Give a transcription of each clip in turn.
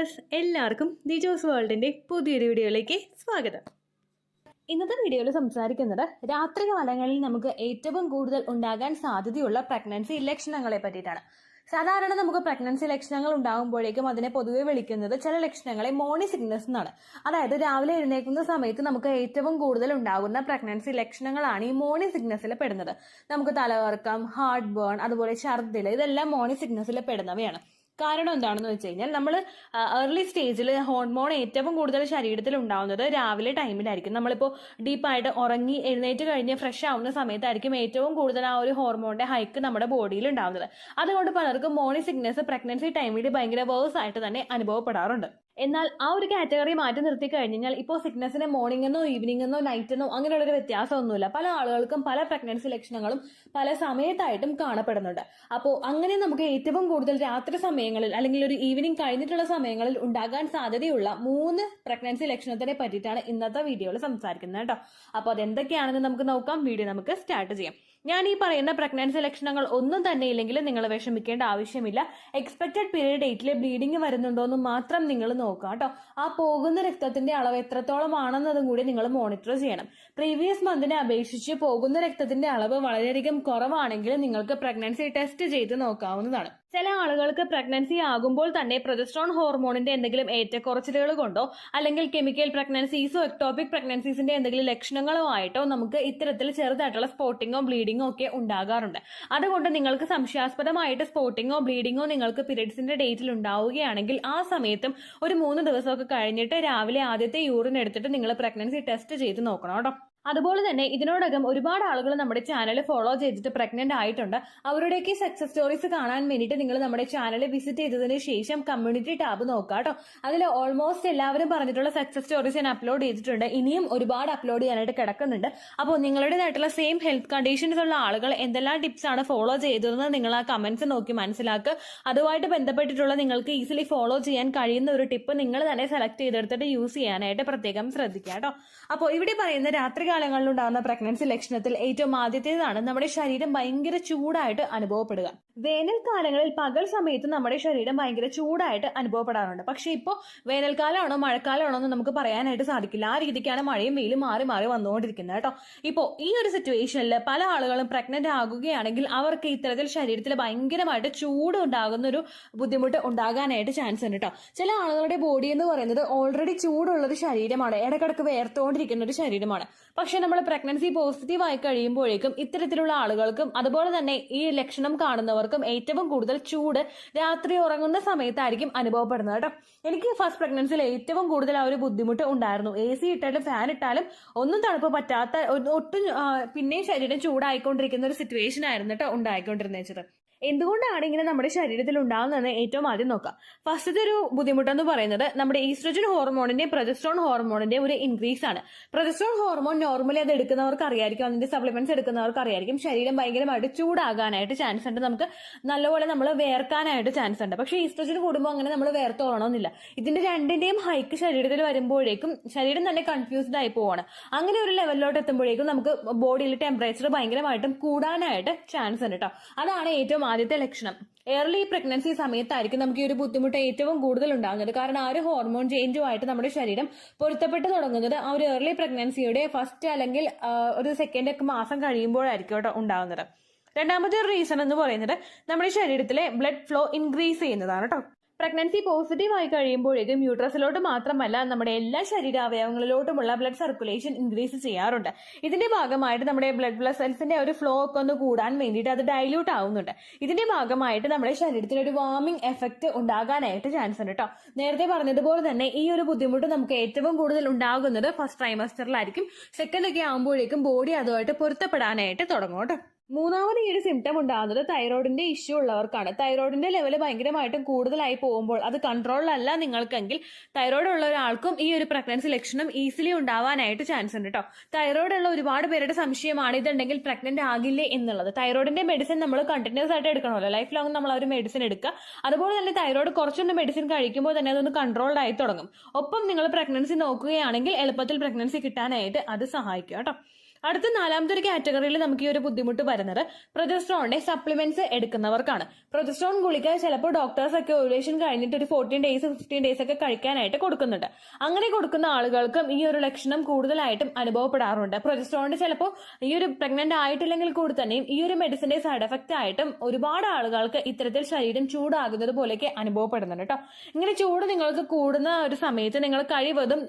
Viewers, എല്ലാവർക്കും ദിജോസ് വേൾഡിന്റെ പുതിയൊരു വീഡിയോയിലേക്ക് സ്വാഗതം. ഇന്നത്തെ വീഡിയോയിൽ സംസാരിക്കുന്നത് രാത്രികാലങ്ങളിൽ നമുക്ക് ഏറ്റവും കൂടുതൽ ഉണ്ടാകാൻ സാധ്യതയുള്ള പ്രഗ്നൻസി ലക്ഷണങ്ങളെ പറ്റിയിട്ടാണ്. സാധാരണ നമുക്ക് പ്രഗ്നൻസി ലക്ഷണങ്ങൾ ഉണ്ടാകുമ്പോഴേക്കും അതിനെ പൊതുവെ വിളിക്കുന്നത് ചില ലക്ഷണങ്ങളെ മോർണിംഗ് സിക്നസ് എന്നാണ്. അതായത് രാവിലെ എഴുന്നേൽക്കുന്ന സമയത്ത് നമുക്ക് ഏറ്റവും കൂടുതൽ ഉണ്ടാകുന്ന പ്രഗ്നൻസി ലക്ഷണങ്ങളാണ് ഈ മോർണിംഗ് സിക്നസിൽ പെടുന്നത്. നമുക്ക് തലകറക്കം, ഹാർട്ട് ബേൺ, അതുപോലെ ഛർദ്ദിൽ, ഇതെല്ലാം മോർണിംഗ് സിക്നസിൽ പെടുന്നവയാണ്. കാരണം എന്താണെന്ന് വെച്ച് കഴിഞ്ഞാൽ നമ്മൾ ഏർലി സ്റ്റേജിൽ ഹോർമോൺ ഏറ്റവും കൂടുതൽ ശരീരത്തിൽ ഉണ്ടാവുന്നത് രാവിലെ ടൈമിലായിരിക്കും. നമ്മളിപ്പോൾ ഡീപ്പായിട്ട് ഉറങ്ങി എഴുന്നേറ്റ് കഴിഞ്ഞ് ഫ്രഷ് ആവുന്ന സമയത്തായിരിക്കും ഏറ്റവും കൂടുതൽ ആ ഒരു ഹോർമോണിന്റെ ഹൈക്ക് നമ്മുടെ ബോഡിയിൽ ഉണ്ടാവുന്നത്. അതുകൊണ്ട് പലർക്കും മോർണിംഗ് സിക്നസ് പ്രഗ്നൻസി ടൈമിൽ ഭയങ്കര വേഴ്സ് ആയിട്ട് തന്നെ അനുഭവപ്പെടാറുണ്ട്. എന്നാൽ ആ ഒരു കാറ്റഗറി മാറ്റി നിർത്തി കഴിഞ്ഞാൽ ഇപ്പോൾ സിക്നസിന് മോർണിംഗ് എന്നോ ഈവനിംഗ് എന്നോ നൈറ്റ് എന്നോ അങ്ങനെയുള്ളൊരു വ്യത്യാസമൊന്നുമില്ല. പല ആളുകൾക്കും പല പ്രഗ്നൻസി ലക്ഷണങ്ങളും പല സമയത്തായിട്ടും കാണപ്പെടുന്നുണ്ട്. അപ്പോൾ അങ്ങനെ നമുക്ക് ഏറ്റവും കൂടുതൽ രാത്രി സമയങ്ങളിൽ അല്ലെങ്കിൽ ഒരു ഈവനിംഗ് കഴിഞ്ഞിട്ടുള്ള സമയങ്ങളിൽ ഉണ്ടാകാൻ സാധ്യതയുള്ള 3 പ്രഗ്നൻസി ലക്ഷണത്തിനെ പറ്റിയിട്ടാണ് ഇന്നത്തെ വീഡിയോയിൽ സംസാരിക്കുന്നത് കേട്ടോ. അപ്പോൾ അതെന്തൊക്കെയാണെന്ന് നമുക്ക് നോക്കാം. വീഡിയോ നമുക്ക് സ്റ്റാർട്ട് ചെയ്യാം. ഞാൻ ഈ പറയുന്ന പ്രഗ്നൻസി ലക്ഷണങ്ങൾ ഒന്നും തന്നെ ഇല്ലെങ്കിൽ നിങ്ങൾ വിഷമിക്കേണ്ട ആവശ്യമില്ല. എക്സ്പെക്റ്റഡ് പീരീഡ് ഡേറ്റിൽ ബ്ലീഡിങ് വരുന്നുണ്ടോ എന്ന് മാത്രം നിങ്ങൾ നോക്കുക കേട്ടോ. ആ പോകുന്ന രക്തത്തിന്റെ അളവ് എത്രത്തോളം ആണെന്നതും കൂടി നിങ്ങൾ മോണിറ്റർ ചെയ്യണം. പ്രീവിയസ് മന്തിനെ അപേക്ഷിച്ച് പോകുന്ന രക്തത്തിന്റെ അളവ് വളരെയധികം കുറവാണെങ്കിൽ നിങ്ങൾക്ക് പ്രഗ്നൻസി ടെസ്റ്റ് ചെയ്ത് നോക്കാവുന്നതാണ്. ചില ആളുകൾക്ക് പ്രഗ്നൻസി ആകുമ്പോൾ തന്നെ പ്രൊജസ്ട്രോൺ ഹോർമോണിന്റെ എന്തെങ്കിലും ഏറ്റക്കുറച്ചിലുകൾ കൊണ്ടോ അല്ലെങ്കിൽ കെമിക്കൽ പ്രഗ്നൻസീസോ എക്ടോപിക് പ്രഗ്നൻസീസിന്റെ എന്തെങ്കിലും ലക്ഷണങ്ങളോ ആയിട്ടോ നമുക്ക് ഇത്തരത്തിൽ ചെറുതായിട്ടുള്ള സ്പോട്ടിങ്ങോ ബ്ലീഡിങ്ങോ ഒക്കെ ഉണ്ടാകാറുണ്ട്. അതുകൊണ്ട് നിങ്ങൾക്ക് സംശയാസ്പദമായിട്ട് സ്പോട്ടിങ്ങോ ബ്ലീഡിങ്ങോ നിങ്ങൾക്ക് പീരിയഡ്സിന്റെ ഡേറ്റിൽ ഉണ്ടാവുകയാണെങ്കിൽ ആ സമയത്തും ഒരു 3 ദിവസമൊക്കെ കഴിഞ്ഞിട്ട് രാവിലെ ആദ്യത്തെ യൂറിൻ എടുത്തിട്ട് നിങ്ങൾ പ്രഗ്നൻസി ടെസ്റ്റ് ചെയ്ത് നോക്കണം കേട്ടോ. അതുപോലെ തന്നെ ഇതിനോടകം ഒരുപാട് ആളുകൾ നമ്മുടെ ചാനൽ ഫോളോ ചെയ്തിട്ട് പ്രഗ്നന്റ് ആയിട്ടുണ്ട്. അവരുടെയൊക്കെ സക്സസ് സ്റ്റോറീസ് കാണാൻ വേണ്ടിയിട്ട് നിങ്ങൾ നമ്മുടെ ചാനൽ വിസിറ്റ് ചെയ്തതിന് ശേഷം കമ്മ്യൂണിറ്റി ടാബ് നോക്കുക കേട്ടോ. അതിൽ ഓൾമോസ്റ്റ് എല്ലാവരും പറഞ്ഞിട്ടുള്ള സക്സസ് സ്റ്റോറീസ് ഞാൻ അപ്ലോഡ് ചെയ്തിട്ടുണ്ട്. ഇനിയും ഒരുപാട് അപ്ലോഡ് ചെയ്യാനായിട്ട് കിടക്കുന്നുണ്ട്. അപ്പോൾ നിങ്ങളുടേതായിട്ടുള്ള സെയിം ഹെൽത്ത് കണ്ടീഷൻസ് ഉള്ള ആളുകൾ എന്തെല്ലാം ടിപ്സ് ആണ് ഫോളോ ചെയ്തതെന്ന് നിങ്ങൾ ആ കമന്റ്സ് നോക്കി മനസ്സിലാക്കുക. അതുമായിട്ട് ബന്ധപ്പെട്ടിട്ടുള്ള നിങ്ങൾക്ക് ഈസിലി ഫോളോ ചെയ്യാൻ കഴിയുന്ന ഒരു ടിപ്പ് നിങ്ങൾ തന്നെ സെലക്ട് ചെയ്തെടുത്തിട്ട് യൂസ് ചെയ്യാനായിട്ട് പ്രത്യേകം ശ്രദ്ധിക്കുക കേട്ടോ. അപ്പോൾ ഇവിടെ പറയുന്ന രാത്രികാലങ്ങളിൽ ഉണ്ടാകുന്ന പ്രഗ്നൻസി ലക്ഷണത്തിൽ ഏറ്റവും ആദ്യത്തേതാണ് നമ്മുടെ ശരീരം ഭയങ്കര ചൂടായിട്ട് അനുഭവപ്പെടുക. വേനൽക്കാലങ്ങളിൽ പകൽ സമയത്ത് നമ്മുടെ ശരീരം ഭയങ്കര ചൂടായിട്ട് അനുഭവപ്പെടാറുണ്ട്. പക്ഷെ ഇപ്പോൾ വേനൽക്കാലമാണോ മഴക്കാലമാണോ എന്ന് നമുക്ക് പറയാനായിട്ട് സാധിക്കില്ല. ആ രീതിക്കാണ് മഴയും വെയിലും മാറി മാറി വന്നുകൊണ്ടിരിക്കുന്നത് കേട്ടോ. ഇപ്പോൾ ഈ ഒരു സിറ്റുവേഷനിൽ പല ആളുകളും പ്രഗ്നന്റ് ആകുകയാണെങ്കിൽ അവർക്ക് ഇത്തരത്തിൽ ശരീരത്തിൽ ഭയങ്കരമായിട്ട് ചൂട് ഉണ്ടാകുന്ന ഒരു ബുദ്ധിമുട്ട് ഉണ്ടാകാനായിട്ട് ചാൻസ് ഉണ്ട് കേട്ടോ. ചില ആളുകളുടെ ബോഡി എന്ന് പറയുന്നത് ഓൾറെഡി ചൂടുള്ള ഒരു ശരീരമാണ്, ഇടക്കിടക്ക് വേർത്തുകൊണ്ടിരിക്കുന്ന ഒരു ശരീരമാണ്. പക്ഷെ നമ്മൾ പ്രഗ്നൻസി പോസിറ്റീവ് ആയി കഴിയുമ്പോഴേക്കും ഇത്തരത്തിലുള്ള ആളുകൾക്കും അതുപോലെ തന്നെ ഈ ലക്ഷണം കാണുന്നവർക്കും ഏറ്റവും കൂടുതൽ ചൂട് രാത്രി ഉറങ്ങുന്ന സമയത്തായിരിക്കും അനുഭവപ്പെടുന്നത് കേട്ടോ. എനിക്ക് ഫസ്റ്റ് പ്രഗ്നൻസിയിൽ ഏറ്റവും കൂടുതൽ ആ ഒരു ബുദ്ധിമുട്ട് ഉണ്ടായിരുന്നു. AC ഇട്ടാലും ഫാൻ ഇട്ടാലും ഒന്നും തണുപ്പ് പറ്റാത്ത, ഒട്ടും പിന്നെയും ശരീരം ചൂടായിക്കൊണ്ടിരിക്കുന്ന ഒരു സിറ്റുവേഷൻ ആയിരുന്നു കേട്ടോ ഉണ്ടായിക്കൊണ്ടിരുന്നത്. എന്തുകൊണ്ടാണ് ഇങ്ങനെ നമ്മുടെ ശരീരത്തിൽ ഉണ്ടാകുന്നതെന്ന് ഏറ്റവും ആദ്യം നോക്കാം. ഫസ്റ്റത്തെ ഒരു ബുദ്ധിമുട്ടെന്ന് പറയുന്നത് നമ്മുടെ ഈസ്ട്രജൻ ഹോർമോണിന്റെ പ്രൊജസ്ട്രോൺ ഹോർമോണിന്റെ ഒരു ഇൻക്രീസ് ആണ്. പ്രൊജസ്ട്രോൺ ഹോർമോൺ നോർമലി അത് എടുക്കുന്നവർക്ക് അറിയായിരിക്കും, അതിന്റെ സപ്ലിമെന്റ്സ് എടുക്കുന്നവർക്ക് അറിയായിരിക്കും ശരീരം ഭയങ്കരമായിട്ട് ചൂടാകാനായിട്ട് ചാൻസ് ഉണ്ട്. നമുക്ക് നല്ലപോലെ നമ്മൾ വേർക്കാനായിട്ട് ചാൻസ് ഉണ്ട്. പക്ഷെ ഈസ്ട്രജൻ കൂടുമ്പോൾ അങ്ങനെ നമ്മൾ വേർത്തോളണമെന്നില്ല. ഇതിന്റെ രണ്ടിന്റെയും ഹൈക്ക് ശരീരത്തിൽ വരുമ്പോഴേക്കും ശരീരം തന്നെ കൺഫ്യൂസ്ഡ് ആയി പോവാണ്. അങ്ങനെ ഒരു ലെവലിലോട്ട് എത്തുമ്പോഴേക്കും നമുക്ക് ബോഡിയിൽ ടെമ്പറേച്ചർ ഭയങ്കരമായിട്ടും കൂടാനായിട്ട് ചാൻസ് ഉണ്ട് കേട്ടോ. അതാണ് ഏറ്റവും ആദ്യത്തെ ലക്ഷണം. ഏർലി പ്രഗ്നൻസി സമയത്തായിരിക്കും നമുക്ക് ഈ ഒരു ബുദ്ധിമുട്ട് ഏറ്റവും കൂടുതൽ ഉണ്ടാകുന്നത്. കാരണം ആ ഒരു ഹോർമോൺ ചേഞ്ചുമായിട്ട് നമ്മുടെ ശരീരം പൊരുത്തപ്പെട്ട് തുടങ്ങുന്നത് ആ ഒരു ഏർലി പ്രഗ്നൻസിയുടെ ഫസ്റ്റ് അല്ലെങ്കിൽ ഒരു സെക്കൻഡ് ഒക്കെ മാസം കഴിയുമ്പോഴായിരിക്കും കേട്ടോ ഉണ്ടാകുന്നത്. രണ്ടാമത്തെ ഒരു റീസൺ എന്ന് പറയുന്നത് നമ്മുടെ ശരീരത്തിലെ ബ്ലഡ് ഫ്ലോ ഇൻക്രീസ് ചെയ്യുന്നതാണ് കേട്ടോ. പ്രഗ്നൻസി പോസിറ്റീവ് ആയി കഴിയുമ്പോഴേക്കും യൂട്രസിലോട്ട് മാത്രമല്ല നമ്മുടെ എല്ലാ ശരീരാവയവങ്ങളിലോട്ടുമുള്ള ബ്ലഡ് സർക്കുലേഷൻ ഇൻക്രീസ് ചെയ്യാറുണ്ട്. ഇതിന്റെ ഭാഗമായിട്ട് നമ്മുടെ ബ്ലഡ് സെൽസിന്റെ ഒരു ഫ്ലോ ഒക്കെ ഒന്ന് കൂടാൻ വേണ്ടിയിട്ട് അത് ഡൈല്യൂട്ട് ആവുന്നുണ്ട്. ഇതിന്റെ ഭാഗമായിട്ട് നമ്മുടെ ശരീരത്തിൽ ഒരു വാർമിംഗ് എഫക്ട് ഉണ്ടാകാനായിട്ട് ചാൻസ് ഉണ്ട് കേട്ടോ. നേരത്തെ പറഞ്ഞതുപോലെ തന്നെ ഈ ഒരു ബുദ്ധിമുട്ട് നമുക്ക് ഏറ്റവും കൂടുതൽ ഉണ്ടാകുന്നത് ഫസ്റ്റ് ട്രൈമസ്റ്ററിലായിരിക്കും. സെക്കൻഡ് ഒക്കെ ആകുമ്പോഴേക്കും ബോഡി അതുമായിട്ട് പൊരുത്തപ്പെടാനായിട്ട് തുടങ്ങും കേട്ടോ. മൂന്നാമത് ഈ ഒരു സിംറ്റം ഉണ്ടാകുന്നത് തൈറോയിഡിന്റെ ഇഷ്യൂ ഉള്ളവർക്കാണ്. തൈറോയിഡിന്റെ ലെവൽ ഭയങ്കരമായിട്ടും കൂടുതലായി പോകുമ്പോൾ അത് കൺട്രോളിലല്ല നിങ്ങൾക്കെങ്കിൽ തൈറോയിഡ് ഉള്ള ഒരാൾക്കും ഈ ഒരു പ്രഗ്നൻസി ലക്ഷണം ഈസിലി ഉണ്ടാവാനായിട്ട് ചാൻസ് ഉണ്ട് കേട്ടോ. തൈറോയിഡ് ഉള്ള ഒരുപാട് പേരുടെ സംശയമാണ് ഇതുണ്ടെങ്കിൽ പ്രഗ്നന്റ് ആകില്ലേ എന്നുള്ളത്. തൈറോയിഡിന്റെ മെഡിസിൻ നമ്മൾ കണ്ടിന്യൂസ് ആയിട്ട് എടുക്കണമല്ലോ, ലൈഫ് ലോങ് നമ്മൾ ആ ഒരു മെഡിസിൻ എടുക്കുക. അതുപോലെ തന്നെ തൈറോയിഡ് കുറച്ചൊന്ന് മെഡിസിൻ കഴിക്കുമ്പോൾ തന്നെ അതൊന്ന് കൺട്രോൾഡ് ആയി തുടങ്ങും. ഒപ്പം നിങ്ങൾ പ്രഗ്നൻസി നോക്കുകയാണെങ്കിൽ എളുപ്പത്തിൽ പ്രഗ്നൻസി കിട്ടാനായിട്ട് അത് സഹായിക്കും കേട്ടോ. അടുത്ത നാലാമത്തെ ഒരു കാറ്റഗറിയിൽ നമുക്ക് ഈ ഒരു ബുദ്ധിമുട്ട് വരുന്നത് പ്രൊജസ്ട്രോണിന്റെ സപ്ലിമെന്റ്സ് എടുക്കുന്നവർക്കാണ്. പ്രൊജസ്ട്രോൺ ഗുളിക ചിലപ്പോൾ ഡോക്ടേഴ്സ് ഒക്കെ ഓവുലേഷൻ കഴിഞ്ഞിട്ട് ഒരു 14 ഡേയ്സ് 15 ഡേയ്സ് ഒക്കെ കഴിക്കാനായിട്ട് കൊടുക്കുന്നുണ്ട്. അങ്ങനെ കൊടുക്കുന്ന ആളുകൾക്കും ഈ ഒരു ലക്ഷണം കൂടുതലായിട്ടും അനുഭവപ്പെടാറുണ്ട്. പ്രൊജസ്ട്രോണിന്റെ ചിലപ്പോൾ ഈ ഒരു പ്രഗ്നന്റ് ആയിട്ടില്ലെങ്കിൽ കൂടി തന്നെയും ഈ ഒരു മെഡിസിന്റെ സൈഡ് എഫക്റ്റ് ആയിട്ടും ഒരുപാട് ആളുകൾക്ക് ഇത്തരത്തിൽ ശരീരം ചൂടാകുന്നത് പോലെയൊക്കെ അനുഭവപ്പെടുന്നുണ്ട് കേട്ടോ. ഇങ്ങനെ ചൂട് നിങ്ങൾക്ക് കൂടുന്ന ഒരു സമയത്ത് നിങ്ങൾ കഴിവതും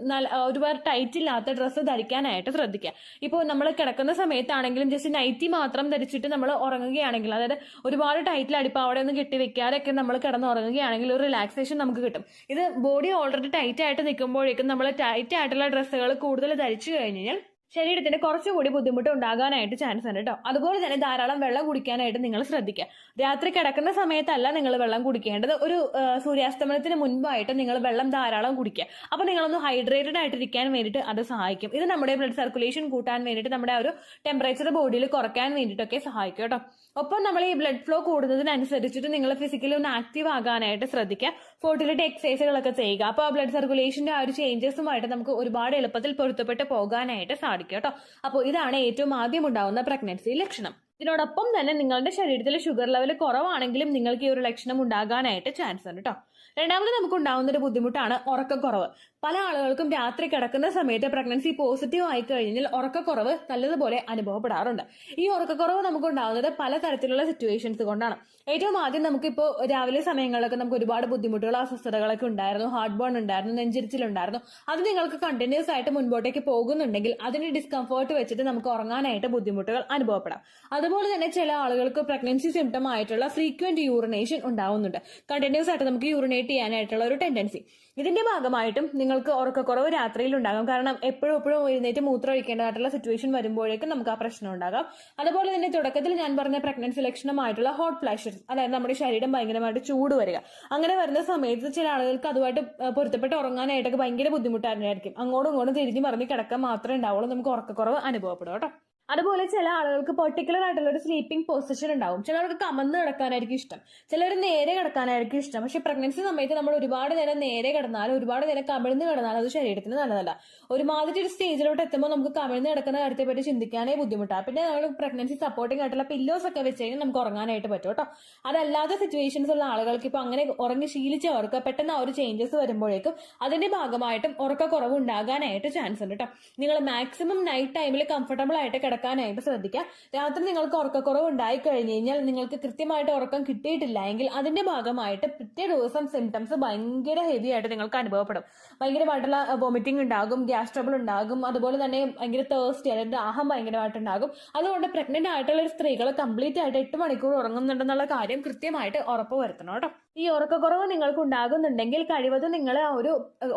ഒരുപാട് ടൈറ്റ് ഇല്ലാത്ത ഡ്രസ്സ് ധരിക്കാനായിട്ട് ശ്രദ്ധിക്കുക. ഇപ്പോൾ നമ്മൾ കിടക്കുന്ന സമയത്താണെങ്കിലും ജസ്റ്റ് നൈറ്റി മാത്രം ധരിച്ചിട്ട് നമ്മൾ ഉറങ്ങുകയാണെങ്കിൽ, അതായത് ഒരുപാട് ടൈറ്റിൽ അടിപ്പാവടെ ഒന്നും കെട്ടി വെക്കാതൊക്കെ നമ്മൾ കിടന്ന് ഉറങ്ങുകയാണെങ്കിൽ ഒരു റിലാക്സേഷൻ നമുക്ക് കിട്ടും. ഇത് ബോഡി ഓൾറെഡി ടൈറ്റ് ആയിട്ട് നിൽക്കുമ്പോഴേക്കും നമ്മൾ ടൈറ്റ് ആയിട്ടുള്ള ഡ്രസ്സുകൾ കൂടുതൽ ധരിച്ചു കഴിഞ്ഞാൽ ശരീരത്തിന് കുറച്ചുകൂടി ബുദ്ധിമുട്ട് ഉണ്ടാകാനായിട്ട് ചാൻസ് ഉണ്ട് കേട്ടോ. അതുപോലെ തന്നെ ധാരാളം വെള്ളം കുടിക്കാനായിട്ട് നിങ്ങൾ ശ്രദ്ധിക്കുക. രാത്രി കിടക്കുന്ന സമയത്തല്ല നിങ്ങൾ വെള്ളം കുടിക്കേണ്ടത്, ഒരു സൂര്യാസ്തമനത്തിന് മുൻപായിട്ട് നിങ്ങൾ വെള്ളം ധാരാളം കുടിക്കുക. അപ്പോൾ നിങ്ങളൊന്ന് ഹൈഡ്രേറ്റഡ് ആയിട്ടിരിക്കാൻ വേണ്ടിയിട്ട് അത് സഹായിക്കും. ഇത് നമ്മുടെ ബ്ലഡ് സർക്കുലേഷൻ കൂട്ടാൻ വേണ്ടിയിട്ട്, നമ്മുടെ ആ ഒരു ടെമ്പറേച്ചർ ബോഡിയിൽ കുറയ്ക്കാൻ വേണ്ടിയിട്ടൊക്കെ സഹായിക്കും കേട്ടോ. ഒപ്പം നമ്മൾ ഈ ബ്ലഡ് ഫ്ലോ കൂടുന്നതിനനുസരിച്ചിട്ട് നിങ്ങൾ ഫിസിക്കലി ഒന്ന് ആക്റ്റീവ് ആകാനായിട്ട് ശ്രദ്ധിക്കുക. ഫോർട്ടിലിറ്റി എക്സസൈസുകളൊക്കെ ചെയ്യുക. അപ്പോൾ ആ ബ്ലഡ് സർക്കുലേഷന്റെ ആ ഒരു ചേഞ്ചസുമായിട്ട് നമുക്ക് ഒരുപാട് എളുപ്പത്തിൽ പൊരുത്തപ്പെട്ട് പോകാനായിട്ട് സാധിക്കും കേട്ടോ. അപ്പോൾ ഇതാണ് ഏറ്റവും ആദ്യം ഉണ്ടാവുന്ന പ്രഗ്നൻസി ലക്ഷണം. ഇതിനോടൊപ്പം തന്നെ നിങ്ങളുടെ ശരീരത്തിലെ ഷുഗർ ലെവൽ കുറവാണെങ്കിലും നിങ്ങൾക്ക് ഈ ഒരു ലക്ഷണം ഉണ്ടാകാനായിട്ട് ചാൻസ് ഉണ്ട് കേട്ടോ. രണ്ടാമത് നമുക്ക് ഉണ്ടാവുന്ന ഒരു ബുദ്ധിമുട്ടാണ് ഉറക്കക്കുറവ്. പല ആളുകൾക്കും രാത്രി കിടക്കുന്ന സമയത്ത് പ്രഗ്നൻസി പോസിറ്റീവ് ആയി കഴിഞ്ഞാൽ ഉറക്കക്കുറവ് നല്ലതുപോലെ അനുഭവപ്പെടാറുണ്ട്. ഈ ഉറക്കക്കുറവ് നമുക്ക് ഉണ്ടാവുന്നത് പലതരത്തിലുള്ള സിറ്റുവേഷൻസ് കൊണ്ടാണ്. ഏറ്റവും ആദ്യം നമുക്കിപ്പോൾ രാവിലെ സമയങ്ങളിലൊക്കെ നമുക്ക് ഒരുപാട് ബുദ്ധിമുട്ടുകൾ, അസ്വസ്ഥതകളൊക്കെ ഉണ്ടായിരുന്നു, ഹാർട്ട് ബേൺ ഉണ്ടായിരുന്നു, നെഞ്ചിരിച്ചിലുണ്ടായിരുന്നു. അത് നിങ്ങൾക്ക് കണ്ടിന്യൂസ് ആയിട്ട് മുൻപോട്ടേക്ക് പോകുന്നുണ്ടെങ്കിൽ അതിന് ഡിസ്കംഫേർട്ട് വെച്ചിട്ട് നമുക്ക് ഉറങ്ങാനായിട്ട് ബുദ്ധിമുട്ടുകൾ അനുഭവപ്പെടാം. അതുപോലെ തന്നെ ചില ആളുകൾക്ക് പ്രഗ്നൻസി സിംറ്റം ആയിട്ടുള്ള ഫ്രീക്വന്റ് യൂറിനേഷൻ ഉണ്ടാവുന്നുണ്ട്. കണ്ടിന്യൂസ് ആയിട്ട് നമുക്ക് യൂറിനേറ്റ് ചെയ്യാനായിട്ടുള്ള ഒരു ടെൻഡൻസി. ഇതിന്റെ ഭാഗമായിട്ടും നിങ്ങൾക്ക് ഉറക്കക്കുറവ് രാത്രിയിൽ ഉണ്ടാകും. കാരണം എപ്പോഴും എഴുന്നേറ്റ് മൂത്രം ഒഴിക്കേണ്ടതായിട്ടുള്ള സിറ്റുവേഷൻ വരുമ്പോഴേക്കും നമുക്ക് ആ പ്രശ്നം ഉണ്ടാകാം. അതുപോലെ തന്നെ തുടക്കത്തിൽ ഞാൻ പറഞ്ഞ പ്രഗ്നൻസി ലക്ഷണമായിട്ടുള്ള ഹോട്ട് ഫ്ലാഷസ്, അതായത് നമ്മുടെ ശരീരം ഭയങ്കരമായിട്ട് ചൂട് വരിക, അങ്ങനെ വരുന്ന സമയത്ത് ചില ആളുകൾക്ക് അതുമായിട്ട് പൊരുത്തപ്പെട്ട് ഉറങ്ങാനായിട്ടൊക്കെ ഭയങ്കര ബുദ്ധിമുട്ടായിരിക്കും. അങ്ങോട്ടും ഇങ്ങോട്ടും തിരിഞ്ഞു മറിഞ്ഞ് കിടക്കാൻ മാത്രമേ ഉണ്ടാവുള്ളൂ, നമുക്ക് ഉറക്കക്കുറവ് അനുഭവപ്പെടും കേട്ടോ. അതുപോലെ ചില ആളുകൾക്ക് പെർട്ടിക്കുലർ ആയിട്ടുള്ള ഒരു സ്ലീപ്പിംഗ് പൊസിഷൻ ഉണ്ടാവും. ചിലർക്ക് കമന്ന് കിടക്കാനായിരിക്കും ഇഷ്ടം, ചിലർ നേരെ കിടക്കാനായിരിക്കും ഇഷ്ടം. പക്ഷെ പ്രഗ്നൻസി സമയത്ത് നമ്മൾ ഒരുപാട് നേരം നേരെ കിടന്നാലും ഒരുപാട് നേരം കമിഴ്ന്ന് കിടന്നാലും അത് ശരീരത്തിന് നല്ലതല്ല. ഒരുമാതിരി ഒരു സ്റ്റേജിലോട്ട് എത്തുമ്പോൾ നമുക്ക് കമിഴ്ന്ന് കിടക്കുന്ന കാര്യത്തെ പറ്റി ചിന്തിക്കാനേ ബുദ്ധിമുട്ടാണ്. പിന്നെ നമ്മൾ പ്രഗ്നൻസി സപ്പോർട്ടിംഗ് ആയിട്ടുള്ള പില്ലോസ് ഒക്കെ വെച്ച് കഴിഞ്ഞാൽ നമുക്ക് ഉറങ്ങാനായിട്ട് പറ്റും കേട്ടോ. അതല്ലാത്ത സിറ്റുവേഷൻസ് ഉള്ള ആളുകൾക്ക് ഇപ്പോൾ അങ്ങനെ ഉറങ്ങി ശീലിച്ചവർക്ക് പെട്ടെന്ന് ആ ഒരു ചേഞ്ചസ് വരുമ്പോഴേക്കും അതിന്റെ ഭാഗമായിട്ടും ഉറക്കക്കുറവ് ഉണ്ടാകാനായിട്ട് ചാൻസ് ഉണ്ട് കേട്ടോ. നിങ്ങൾ മാക്സിമം നൈറ്റ് ടൈമിൽ കംഫർട്ടബിൾ ആയിട്ട് കിടക്കാനായിട്ട് ശ്രദ്ധിക്കുക. രാത്രി നിങ്ങൾക്ക് ഉറക്കക്കുറവ് ഉണ്ടായി കഴിഞ്ഞു കഴിഞ്ഞാൽ നിങ്ങൾക്ക് കൃത്യമായിട്ട് ഉറക്കം കിട്ടിയിട്ടില്ല എങ്കിൽ അതിന്റെ ഭാഗമായിട്ട് പിറ്റേ ദിവസം സിംറ്റംസ് ഭയങ്കര ഹെവി ആയിട്ട് നിങ്ങൾക്ക് അനുഭവപ്പെടും. ഭയങ്കരമായിട്ടുള്ള വോമിറ്റിംഗ് ഉണ്ടാകും, ഗ്യാസ് ട്രബിൾ ഉണ്ടാകും, അതുപോലെ തന്നെ ഭയങ്കര തേഴ്സ്റ്റി, അല്ലെങ്കിൽ ദാഹം ഭയങ്കരമായിട്ടുണ്ടാകും. അതുകൊണ്ട് പ്രഗ്നന്റ് ആയിട്ടുള്ള ഒരു സ്ത്രീകൾ കംപ്ലീറ്റ് ആയിട്ട് 8 മണിക്കൂർ ഉറങ്ങുന്നുണ്ടെന്നുള്ള കാര്യം കൃത്യമായിട്ട് ഉറപ്പ് വരുത്തണം കേട്ടോ. ഈ ഉറക്കക്കുറവ് നിങ്ങൾക്ക് ഉണ്ടാകുന്നുണ്ടെങ്കിൽ കഴിവതും നിങ്ങൾ ആ ഒരു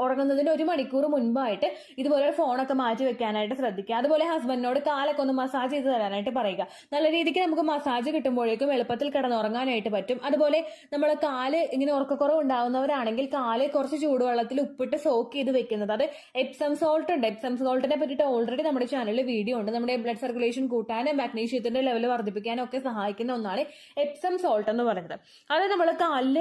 ഉറങ്ങുന്നതിന് 1 മണിക്കൂർ മുൻപായിട്ട് ഇതുപോലെ ഫോണൊക്കെ മാറ്റി വെക്കാനായിട്ട് ശ്രദ്ധിക്കുക. അതുപോലെ ഹസ്ബൻഡിനോട് കാലൊക്കെ ഒന്ന് മസാജ് ചെയ്ത് തരാനായിട്ട് പറയുക. നല്ല രീതിക്ക് നമുക്ക് മസാജ് കിട്ടുമ്പോഴേക്കും എളുപ്പത്തിൽ കിടന്നുറങ്ങാനായിട്ട് പറ്റും. അതുപോലെ നമ്മൾ കാല് ഇങ്ങനെ ഉറക്കക്കുറവ് ഉണ്ടാവുന്നവരാണെങ്കിൽ കാല് കുറച്ച് ചൂടുവെള്ളത്തിൽ ഉപ്പിട്ട് സോക്ക് ചെയ്ത് വെക്കുന്നത്, അത് എപ്സം സോൾട്ട് ഉണ്ട്. എപ്സം സോൾട്ടിനെ പറ്റിയിട്ട് ഓൾറെഡി നമ്മുടെ ചാനലിൽ വീഡിയോ ഉണ്ട്. നമ്മുടെ ബ്ലഡ് സർക്കുലേഷൻ കൂട്ടാനും മാഗ്നീഷ്യത്തിന്റെ ലെവൽ വർദ്ധിപ്പിക്കാനും ഒക്കെ സഹായിക്കുന്ന ഒന്നാണ് എപ്സം സോൾട്ട് എന്ന് പറയുന്നത്. അത് നമ്മൾ കാലിൽ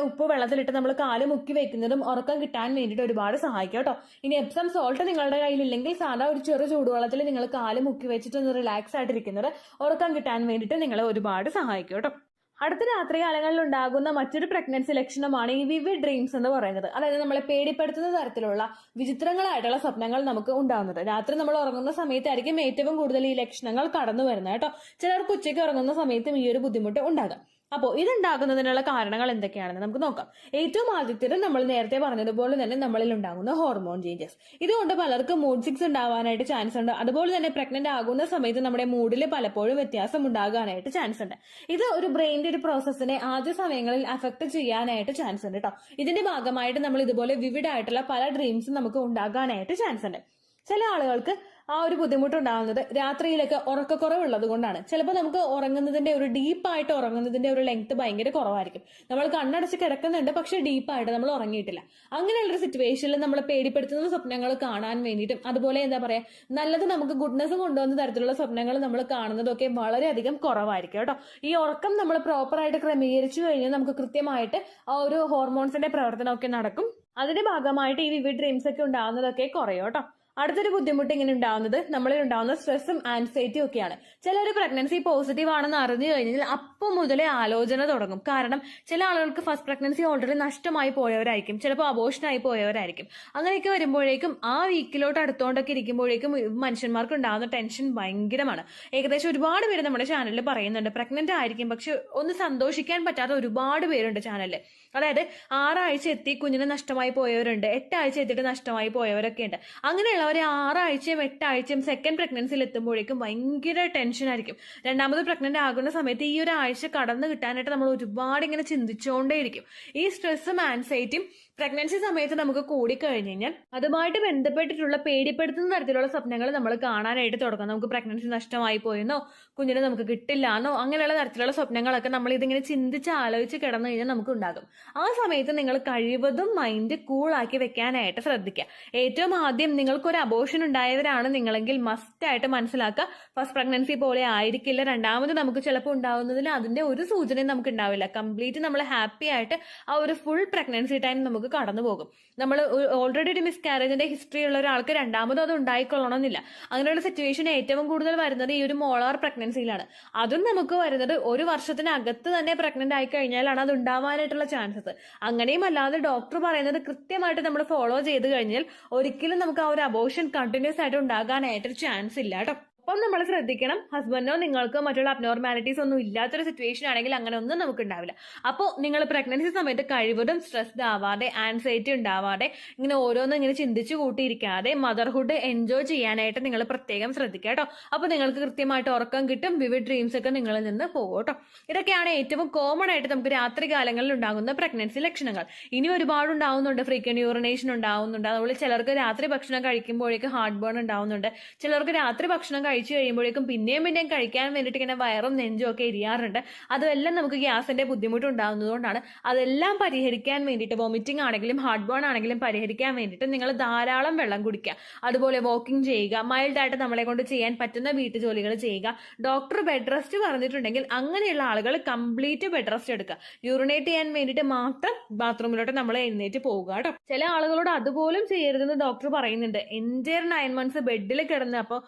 ഉപ്പ് വെള്ളത്തിലിട്ട് നമ്മൾ കാല് മുക്കി വെക്കുന്നതും ഉറക്കം കിട്ടാൻ വേണ്ടിയിട്ട് ഒരുപാട് സഹായിക്കും കേട്ടോ. ഇനി എപ്സം സോൾട്ട് നിങ്ങളുടെ കയ്യിലില്ലെങ്കിൽ സാധാ ഒരു ചെറു ചൂടുവെള്ളത്തിൽ നിങ്ങൾ കാല് മുക്കി വെച്ചിട്ട് ഒന്ന് റിലാക്സ് ആയിട്ടിരിക്കുന്നത് ഉറക്കം കിട്ടാൻ വേണ്ടിയിട്ട് നിങ്ങളെ ഒരുപാട് സഹായിക്കും കേട്ടോ. അടുത്ത രാത്രികാലങ്ങളിൽ ഉണ്ടാകുന്ന മറ്റൊരു പ്രഗ്നൻസി ലക്ഷണമാണ് ഈ വിവിഡ് ഡ്രീംസ് എന്ന് പറയുന്നത്. അതായത് നമ്മളെ പേടിപ്പെടുത്തുന്ന തരത്തിലുള്ള വിചിത്രങ്ങളായിട്ടുള്ള സ്വപ്നങ്ങൾ നമുക്ക് ഉണ്ടാകുന്നത്. രാത്രി നമ്മൾ ഉറങ്ങുന്ന സമയത്തായിരിക്കും ഏറ്റവും കൂടുതൽ ഈ ലക്ഷണങ്ങൾ കടന്നു വരുന്നത് കേട്ടോ. ചിലർക്ക് ഉച്ചയ്ക്ക് ഉറങ്ങുന്ന സമയത്തും ഈ ഒരു ബുദ്ധിമുട്ട് ഉണ്ടാകാം. അപ്പോൾ ഇതുണ്ടാകുന്നതിനുള്ള കാരണങ്ങൾ എന്തൊക്കെയാണെന്ന് നമുക്ക് നോക്കാം. ഏറ്റവും ആദ്യത്തേത് നമ്മൾ നേരത്തെ പറഞ്ഞതുപോലെ തന്നെ നമ്മളിൽ ഉണ്ടാകുന്ന ഹോർമോൺ ചേഞ്ചസ്. ഇതുകൊണ്ട് പലർക്കും മൂഡ് സിക്സ് ഉണ്ടാവാനായിട്ട് ചാൻസ് ഉണ്ട്. അതുപോലെ തന്നെ പ്രഗ്നന്റ് ആകുന്ന സമയത്ത് നമ്മുടെ മൂഡിൽ പലപ്പോഴും വ്യത്യാസം ഉണ്ടാകാനായിട്ട് ചാൻസ് ഉണ്ട്. ഇത് ഒരു ബ്രെയിനിന്റെ ഒരു പ്രോസസ്സിനെ ആദ്യ സമയങ്ങളിൽ അഫക്ട് ചെയ്യാനായിട്ട് ചാൻസ് ഉണ്ട് കേട്ടോ. ഇതിന്റെ ഭാഗമായിട്ട് നമ്മൾ ഇതുപോലെ വിവിഡ് ആയിട്ടുള്ള പല ഡ്രീംസും നമുക്ക് ഉണ്ടാകാനായിട്ട് ചാൻസ് ഉണ്ട്. ചില ആളുകൾക്ക് ആ ഒരു ബുദ്ധിമുട്ടുണ്ടാകുന്നത് രാത്രിയിലൊക്കെ ഉറക്കക്കുറവുള്ളത് കൊണ്ടാണ്. ചിലപ്പോൾ നമുക്ക് ഉറങ്ങുന്നതിന്റെ ഒരു ഡീപ്പായിട്ട് ഉറങ്ങുന്നതിന്റെ ഒരു ലെങ്ത് ഭയങ്കര കുറവായിരിക്കും. നമ്മൾ കണ്ണടച്ച് കിടക്കുന്നുണ്ട്, പക്ഷെ ഡീപ്പായിട്ട് നമ്മൾ ഉറങ്ങിയിട്ടില്ല. അങ്ങനെയുള്ളൊരു സിറ്റുവേഷനിൽ നമ്മൾ പേടിപ്പെടുത്തുന്ന സ്വപ്നങ്ങൾ കാണാൻ വേണ്ടിയിട്ടും അതുപോലെ എന്താ പറയാ നല്ലത് നമുക്ക് ഗുഡ്നെസ് കൊണ്ടുവന്ന തരത്തിലുള്ള സ്വപ്നങ്ങൾ നമ്മൾ കാണുന്നതൊക്കെ വളരെയധികം കുറവായിരിക്കും കേട്ടോ. ഈ ഉറക്കം നമ്മൾ പ്രോപ്പറായിട്ട് ക്രമീകരിച്ചു കഴിഞ്ഞാൽ നമുക്ക് കൃത്യമായിട്ട് ആ ഒരു ഹോർമോൺസിന്റെ പ്രവർത്തനമൊക്കെ നടക്കും. അതിന്റെ ഭാഗമായിട്ട് ഈ വിവിഡ് ഡ്രീംസ് ഒക്കെ ഉണ്ടാകുന്നതൊക്കെ കുറയും കേട്ടോ. അടുത്തൊരു ബുദ്ധിമുട്ട് ഇങ്ങനെ ഉണ്ടാവുന്നത് നമ്മളിൽ ഉണ്ടാവുന്ന സ്ട്രെസ്സും ആൻസൈറ്റിയും ഒക്കെയാണ്. ചിലർ പ്രഗ്നൻസി പോസിറ്റീവ് ആണെന്ന് അറിഞ്ഞു കഴിഞ്ഞാൽ അപ്പം മുതലേ ആലോചന തുടങ്ങും. കാരണം ചില ആളുകൾക്ക് ഫസ്റ്റ് പ്രഗ്നൻസി ഓൾറെഡി നഷ്ടമായി പോയവരായിരിക്കും, ചിലപ്പോൾ അബോഷനായി പോയവരായിരിക്കും. അങ്ങനെയൊക്കെ വരുമ്പോഴേക്കും ആ വീക്കിലോട്ട് അടുത്തോണ്ടൊക്കെ ഇരിക്കുമ്പോഴേക്കും മനുഷ്യന്മാർക്ക് ഉണ്ടാകുന്ന ടെൻഷൻ ഭയങ്കരമാണ്. ഏകദേശം ഒരുപാട് പേര് നമ്മുടെ ചാനലിൽ പറയുന്നുണ്ട് പ്രഗ്നന്റ് ആയിരിക്കും പക്ഷെ ഒന്ന് സന്തോഷിക്കാൻ പറ്റാത്ത ഒരുപാട് പേരുണ്ട് ചാനലിൽ. അതായത് 6 ആഴ്ച എത്തി കുഞ്ഞിന് നഷ്ടമായി പോയവരുണ്ട്, 8 ആഴ്ച എത്തിയിട്ട് നഷ്ടമായി പോയവരൊക്കെ ഉണ്ട്. അങ്ങനെയുള്ളവർ 6 ആഴ്ചയും 8 ആഴ്ചയും സെക്കൻഡ് പ്രഗ്നൻസിയിൽ എത്തുമ്പോഴേക്കും ഭയങ്കര ടെൻഷൻ ആയിരിക്കും. രണ്ടാമത് പ്രഗ്നന്റ് ആകുന്ന സമയത്ത് ഈ ഒരു ആഴ്ച കടന്നു കിട്ടാനായിട്ട് നമ്മൾ ഒരുപാട് ഇങ്ങനെ ചിന്തിച്ചുകൊണ്ടേയിരിക്കും. ഈ സ്ട്രെസ്സും ആൻസൈറ്റിയും പ്രഗ്നൻസി സമയത്ത് നമുക്ക് കൂടിക്കഴിഞ്ഞു കഴിഞ്ഞാൽ അതുമായിട്ട് ബന്ധപ്പെട്ടിട്ടുള്ള പേടിപ്പെടുത്തുന്ന തരത്തിലുള്ള സ്വപ്നങ്ങൾ നമ്മൾ കാണാനായിട്ട് തുടങ്ങും. നമുക്ക് പ്രഗ്നൻസി നഷ്ടമായി പോയെന്നോ കുഞ്ഞിനെ നമുക്ക് കിട്ടില്ലാന്നോ അങ്ങനെയുള്ള തരത്തിലുള്ള സ്വപ്നങ്ങളൊക്കെ നമ്മൾ ഇതിങ്ങനെ ചിന്തിച്ച് ആലോചിച്ച് കിടന്നു കഴിഞ്ഞാൽ നമുക്ക് ഉണ്ടാകും. ആ സമയത്ത് നിങ്ങൾ കഴിവതും മൈൻഡ് കൂളാക്കി വെക്കാനായിട്ട് ശ്രദ്ധിക്കുക. ഏറ്റവും ആദ്യം നിങ്ങൾക്കൊരു അബോഷൻ ഉണ്ടായവരാണ് നിങ്ങളെങ്കിൽ മസ്റ്റായിട്ട് മനസ്സിലാക്കുക ഫസ്റ്റ് പ്രഗ്നൻസി പോലെ ആയിരിക്കില്ല രണ്ടാമത് നമുക്ക് ചിലപ്പോൾ ഉണ്ടാവുന്നതിൽ അതിന്റെ ഒരു സൂചനയും നമുക്ക് ഉണ്ടാവില്ല. കംപ്ലീറ്റ് നമ്മൾ ഹാപ്പി ആയിട്ട് ആ ഒരു ഫുൾ പ്രഗ്നൻസി ടൈം നമുക്ക് കടന്നു പോകും. നമ്മൾ ഓൾറെഡി ഒരു മിസ്കാരേജിന്റെ ഹിസ്റ്ററി ഉള്ള ഒരാൾക്ക് രണ്ടാമതും അത് ഉണ്ടായിക്കൊള്ളണമെന്നില്ല. അങ്ങനെയുള്ള സിറ്റുവേഷൻ ഏറ്റവും കൂടുതൽ വരുന്നത് ഈ ഒരു മോളാർ പ്രഗ്നൻസിയിലാണ്. അതും നമുക്ക് വരുന്നത് 1 വർഷത്തിനകത്ത് തന്നെ പ്രഗ്നന്റ് ആയി കഴിഞ്ഞാലാണ് അത് ഉണ്ടാവാനായിട്ടുള്ള ചാൻസസ്. അങ്ങനെയും അല്ലാതെ ഡോക്ടർ പറയുന്നത് കൃത്യമായിട്ട് നമ്മൾ ഫോളോ ചെയ്ത് കഴിഞ്ഞാൽ ഒരിക്കലും നമുക്ക് ആ ഒരു അബോഷൻ കണ്ടിന്യൂസ് ആയിട്ട് ഉണ്ടാകാനായിട്ട് ചാൻസ് ഇല്ല കേട്ടോ. അപ്പം നമ്മൾ ശ്രദ്ധിക്കണം, ഹസ്ബൻഡോ നിങ്ങൾക്ക് മറ്റുള്ള അബ്നോർമാലിറ്റീസ് ഒന്നും ഇല്ലാത്തൊരു സിറ്റുവേഷൻ ആണെങ്കിൽ അങ്ങനെ ഒന്നും നമുക്ക് ഉണ്ടാവില്ല. അപ്പോൾ നിങ്ങൾ പ്രഗ്നൻസി സമയത്ത് കഴിവതും സ്ട്രെസ്ഡ് ആവാതെ ആൻസൈറ്റി ഉണ്ടാവാതെ ഇങ്ങനെ ഓരോന്നും ഇങ്ങനെ ചിന്തിച്ചു കൂട്ടിയിരിക്കാതെ മദർഹുഡ് എൻജോയ് ചെയ്യാനായിട്ട് നിങ്ങൾ പ്രത്യേകം ശ്രദ്ധിക്കുക കേട്ടോ. അപ്പോൾ നിങ്ങൾക്ക് കൃത്യമായിട്ട് ഉറക്കം കിട്ടും, വിവിഡ് ഡ്രീംസ് ഒക്കെ നിങ്ങളിൽ നിന്ന് പോകും കേട്ടോ. ഇതൊക്കെയാണ് ഏറ്റവും കോമൺ ആയിട്ട് നമുക്ക് രാത്രി കാലങ്ങളിൽ ഉണ്ടാകുന്ന പ്രഗ്നൻസി ലക്ഷണങ്ങൾ. ഇനി ഒരുപാട് ഉണ്ടാവുന്നുണ്ട്, ഫ്രീക്വന്റ് യൂറിനേഷൻ ഉണ്ടാവുന്നുണ്ട്, അതുപോലെ ചിലർക്ക് രാത്രി ഭക്ഷണം കഴിക്കുമ്പോഴേക്കും ഹാർട്ട് ബേൺ ഉണ്ടാവുന്നുണ്ട്, ചിലർക്ക് രാത്രി ഭക്ഷണം കഴിച്ചു കഴിയുമ്പോഴേക്കും പിന്നെയും കഴിക്കാൻ വേണ്ടിയിട്ട് ഇങ്ങനെ വയറും നെഞ്ചും ഒക്കെ എരിയാറുണ്ട്. അതെല്ലാം നമുക്ക് ഗ്യാസിന്റെ ബുദ്ധിമുട്ട് ഉണ്ടാകുന്നതുകൊണ്ടാണ്. അതെല്ലാം പരിഹരിക്കാൻ വേണ്ടിയിട്ട് വോമിറ്റിംഗ് ആണെങ്കിലും ഹാർട്ട് ബേൺ ആണെങ്കിലും പരിഹരിക്കാൻ വേണ്ടിയിട്ട് നിങ്ങൾ ധാരാളം വെള്ളം കുടിക്കുക, അതുപോലെ വാക്കിംഗ് ചെയ്യുക, മൈൽഡായിട്ട് നമ്മളെ കൊണ്ട് ചെയ്യാൻ പറ്റുന്ന വീട്ടു ജോലികൾ ചെയ്യുക. ഡോക്ടർ ബെഡ് റെസ്റ്റ് പറഞ്ഞിട്ടുണ്ടെങ്കിൽ അങ്ങനെയുള്ള ആളുകൾ കംപ്ലീറ്റ് ബെഡ് റെസ്റ്റ് എടുക്കുക. യൂറിനേറ്റ് ചെയ്യാൻ വേണ്ടിയിട്ട് മാത്രം ബാത്റൂമിലോട്ട് നമ്മൾ എഴുന്നേറ്റ് പോവുക കേട്ടോ. ചില ആളുകളോട് അതുപോലും ചെയ്യരുതെന്ന് ഡോക്ടർ പറയുന്നുണ്ട്. എൻ്റെയർ 9 months ബെഡിൽ കിടന്ന് അപ്പോൾ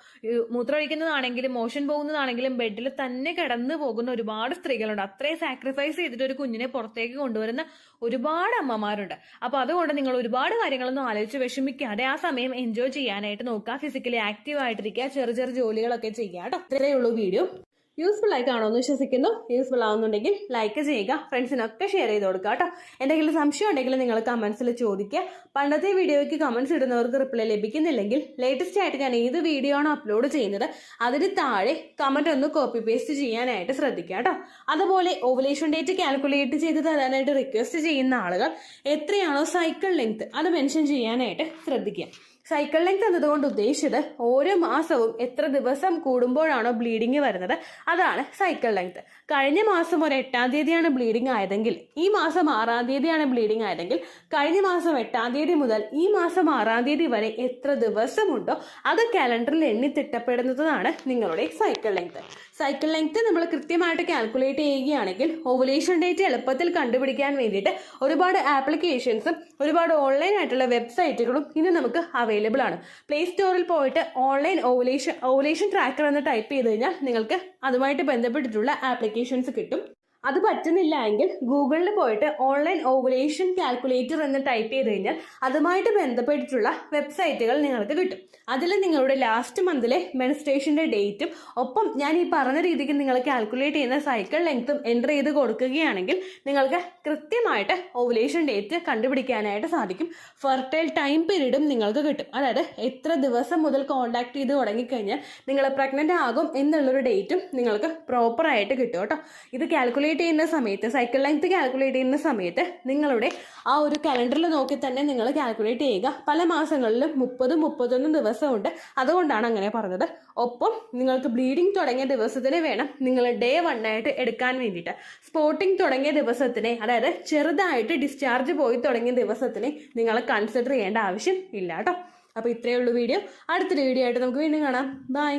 മൂത്രമൊഴിക്കുന്നതാണെങ്കിലും മോഷൻ പോകുന്നതാണെങ്കിലും ബെഡിൽ തന്നെ കിടന്നു പോകുന്ന ഒരുപാട് സ്ത്രീകളുണ്ട്. അത്രയും സാക്രിഫൈസ് ചെയ്തിട്ട് ഒരു കുഞ്ഞിനെ പുറത്തേക്ക് കൊണ്ടുവരുന്ന ഒരുപാട് അമ്മമാരുണ്ട്. അപ്പൊ അതുകൊണ്ട് നിങ്ങൾ ഒരുപാട് കാര്യങ്ങളൊന്നും ആലോചിച്ച് വിഷമിക്കാതെ ആ സമയം എൻജോയ് ചെയ്യാനായിട്ട് നോക്കുക. ഫിസിക്കലി ആക്റ്റീവ് ആയിട്ടിരിക്കുക, ചെറിയ ചെറിയ ജോലികളൊക്കെ ചെയ്യുക കേട്ടോ. ഇത്രയേ ഉള്ളൂ വീഡിയോ. യൂസ്ഫുൾ ആയി കാണുമെന്ന് വിശ്വസിക്കുന്നു. യൂസ്ഫുൾ ആവുന്നുണ്ടെങ്കിൽ ലൈക്ക് ചെയ്യുക, ഫ്രണ്ട്സിനൊക്കെ ഷെയർ ചെയ്ത് കൊടുക്കുക കേട്ടോ. എന്തെങ്കിലും സംശയം ഉണ്ടെങ്കിൽ നിങ്ങൾ കമന്റ്സിൽ ചോദിക്കുക. പണ്ടത്തെ വീഡിയോയ്ക്ക് കമന്റ്സ് ഇടുന്നവർക്ക് റിപ്ലൈ ലഭിക്കുന്നില്ലെങ്കിൽ ലേറ്റസ്റ്റ് ആയിട്ട് ഞാൻ ഏത് വീഡിയോ ആണോ അപ്ലോഡ് ചെയ്യുന്നത് അതിന് താഴെ കമന്റ് ഒന്ന് കോപ്പി പേസ്റ്റ് ചെയ്യാനായിട്ട് ശ്രദ്ധിക്കുക കേട്ടോ. അതുപോലെ ഓവുലേഷൻ ഡേറ്റ് കാൽക്കുലേറ്റ് ചെയ്ത് തരാനായിട്ട് റിക്വസ്റ്റ് ചെയ്യുന്ന ആളുകൾ എത്രയാണോ സൈക്കിൾ ലെങ്ത് അത് മെൻഷൻ ചെയ്യാനായിട്ട് ശ്രദ്ധിക്കുക. സൈക്കിൾ ലെങ്ത് എന്നതുകൊണ്ട് ഉദ്ദേശിച്ചത് ഓരോ മാസവും എത്ര ദിവസം കൂടുമ്പോഴാണോ ബ്ലീഡിങ് വരുന്നത് അതാണ് സൈക്കിൾ ലെങ്ത്. കഴിഞ്ഞ മാസം ഒരു 8-ാം തീയതിയാണ് ബ്ലീഡിങ് ആയതെങ്കിൽ ഈ മാസം 6-ാം തീയതിയാണ് ബ്ലീഡിങ് ആയതെങ്കിൽ കഴിഞ്ഞ മാസം 8-ാം തീയതി മുതൽ ഈ മാസം 6-ാം തീയതി വരെ എത്ര ദിവസമുണ്ടോ അത് കാലണ്ടറിൽ എണ്ണി തിട്ടപ്പെടുന്നതാണ് നിങ്ങളുടെ സൈക്കിൾ ലെങ്ത്. സൈക്കിൾ ലെങ്ത് നമ്മൾ കൃത്യമായിട്ട് കാൽക്കുലേറ്റ് ചെയ്യുകയാണെങ്കിൽ ഓവുലേഷൻ ഡേറ്റ് എളുപ്പത്തിൽ കണ്ടുപിടിക്കാൻ വേണ്ടിയിട്ട് ഒരുപാട് ആപ്ലിക്കേഷൻസും ഒരുപാട് ഓൺലൈൻ ആയിട്ടുള്ള വെബ്സൈറ്റുകളും ഇന്ന് നമുക്ക് അവൈലബിൾ ആണ്. പ്ലേ സ്റ്റോറിൽ പോയിട്ട് ഓൺലൈൻ ഓവുലേഷൻ ട്രാക്കർ എന്ന് ടൈപ്പ് ചെയ്ത് കഴിഞ്ഞാൽ നിങ്ങൾക്ക് അതുമായിട്ട് ബന്ധപ്പെട്ടിട്ടുള്ള ആപ്ലിക്കേഷൻസ് കിട്ടും. അത് പറ്റുന്നില്ല എങ്കിൽ ഗൂഗിളിൽ പോയിട്ട് ഓൺലൈൻ ഓവുലേഷൻ കാൽക്കുലേറ്റർ എന്ന് ടൈപ്പ് ചെയ്ത് കഴിഞ്ഞാൽ അതുമായിട്ട് ബന്ധപ്പെട്ടിട്ടുള്ള വെബ്സൈറ്റുകൾ നിങ്ങൾക്ക് കിട്ടും. അതിൽ നിങ്ങളുടെ ലാസ്റ്റ് മന്തിലെ മെൻസ്ട്രേഷൻ്റെ ഡേറ്റും ഒപ്പം ഞാൻ ഈ പറഞ്ഞ രീതിക്ക് നിങ്ങൾ കാൽക്കുലേറ്റ് ചെയ്യുന്ന സൈക്കിൾ ലെങ്ത്തും എൻ്റർ ചെയ്ത് കൊടുക്കുകയാണെങ്കിൽ നിങ്ങൾക്ക് കൃത്യമായിട്ട് ഓവുലേഷൻ ഡേറ്റ് കണ്ടുപിടിക്കാനായിട്ട് സാധിക്കും. ഫെർട്ടൈൽ ടൈം പീരീഡും നിങ്ങൾക്ക് കിട്ടും. അതായത് എത്ര ദിവസം മുതൽ കോൺടാക്ട് ചെയ്ത് തുടങ്ങിക്കഴിഞ്ഞാൽ നിങ്ങൾ പ്രഗ്നൻ്റ് ആകും എന്നുള്ളൊരു ഡേറ്റും നിങ്ങൾക്ക് പ്രോപ്പറായിട്ട് കിട്ടും കേട്ടോ. ഇത് കാൽക്കുലേറ്റ് ചെയ്യുന്ന സമയത്ത് സൈക്കിൾ ലെങ്ത് കാൽക്കുലേറ്റ് ചെയ്യുന്ന സമയത്ത് നിങ്ങളുടെ ആ ഒരു കലണ്ടറിൽ നോക്കി തന്നെ നിങ്ങൾ കാൽക്കുലേറ്റ് ചെയ്യുക. പല മാസങ്ങളിലും 30-31 ദിവസമുണ്ട്, അതുകൊണ്ടാണ് അങ്ങനെ പറഞ്ഞത്. ഒപ്പം നിങ്ങൾക്ക് ബ്ലീഡിങ് തുടങ്ങിയ ദിവസത്തിന് വേണം നിങ്ങൾ ഡേ 1 ആയിട്ട് എടുക്കാൻ വേണ്ടിയിട്ട്. സ്പോട്ടിങ് തുടങ്ങിയ ദിവസത്തിനെ, അതായത് ചെറുതായിട്ട് ഡിസ്ചാർജ് പോയി തുടങ്ങിയ ദിവസത്തിനെ നിങ്ങൾ കൺസിഡർ ചെയ്യേണ്ട ആവശ്യം ഇല്ല കേട്ടോ. അപ്പോൾ ഇത്രയേ ഉള്ളൂ വീഡിയോ. അടുത്തൊരു വീഡിയോ ആയിട്ട് നമുക്ക് വീണ്ടും കാണാം. ബൈ.